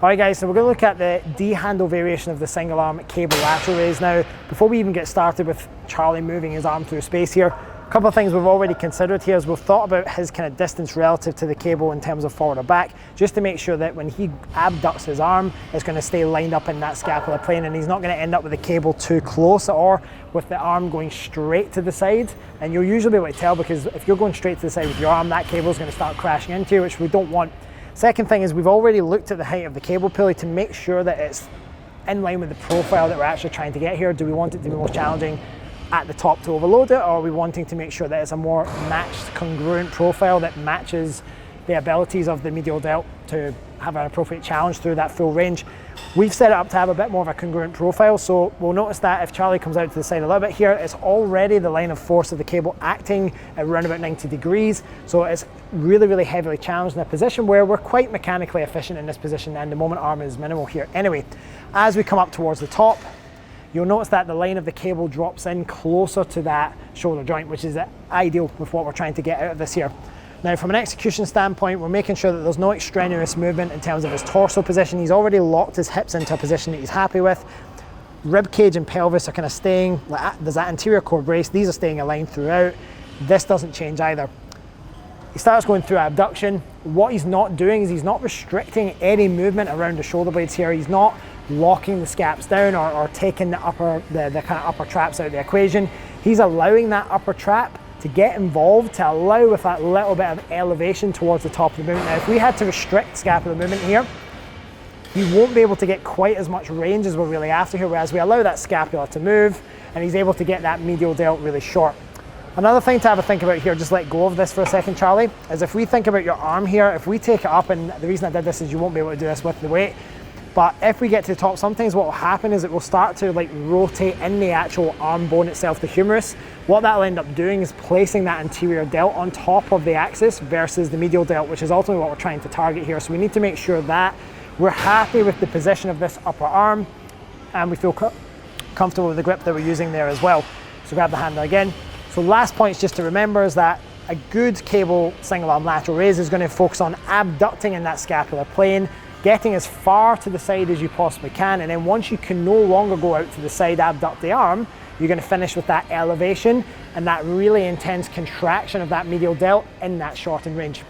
Alright guys, so we're going to look at the D-handle variation of the single arm cable lateral raise now. Before we even get started with Charlie moving his arm through space here, a couple of things we've already considered here is we've thought about his kind of distance relative to the cable in terms of forward or back, just to make sure that when he abducts his arm, it's going to stay lined up in that scapular plane and he's not going to end up with the cable too close or with the arm going straight to the side. And you'll usually be able to tell, because if you're going straight to the side with your arm, that cable is going to start crashing into you, which we don't want. Second thing is we've already looked at the height of the cable pulley to make sure that it's in line with the profile that we're actually trying to get here. Do we want it to be more challenging at the top to overload it, or are we wanting to make sure that it's a more matched, congruent profile that matches the abilities of the medial delt to have an appropriate challenge through that full range? We've set it up to have a bit more of a congruent profile, so we'll notice that if Charlie comes out to the side a little bit here, it's already the line of force of the cable acting at around about 90 degrees, so it's really heavily challenged in a position where we're quite mechanically efficient in this position, and the moment arm is minimal here. Anyway, as we come up towards the top, you'll notice that the line of the cable drops in closer to that shoulder joint, which is ideal with what we're trying to get out of this here. Now, from an execution standpoint, we're making sure that there's no extraneous movement in terms of his torso position. He's already locked his hips into a position that he's happy with. Rib cage and pelvis are kind of staying, there's that anterior core brace, these are staying aligned throughout. This doesn't change either. He starts going through abduction. What he's not doing is he's not restricting any movement around the shoulder blades here. He's not locking the scaps down or taking the kind of upper traps out of the equation. He's allowing that upper trap to get involved, to allow with that little bit of elevation towards the top of the movement. Now, if we had to restrict scapular movement here, you won't be able to get quite as much range as we're really after here, whereas we allow that scapula to move and he's able to get that medial delt really short. Another thing to have a think about here, just let go of this for a second, Charlie, is if we think about your arm here, if we take it up, and the reason I did this is you won't be able to do this with the weight, but if we get to the top, sometimes what will happen is it will start to like rotate in the actual arm bone itself, the humerus. What that'll end up doing is placing that anterior delt on top of the axis versus the medial delt, which is ultimately what we're trying to target here. So we need to make sure that we're happy with the position of this upper arm and we feel comfortable with the grip that we're using there as well. So grab the handle again. So last points just to remember is that a good cable single arm lateral raise is going to focus on abducting in that scapular plane, getting as far to the side as you possibly can, and then once you can no longer go out to the side, abduct the arm, you're going to finish with that elevation and that really intense contraction of that medial delt in that shortened range.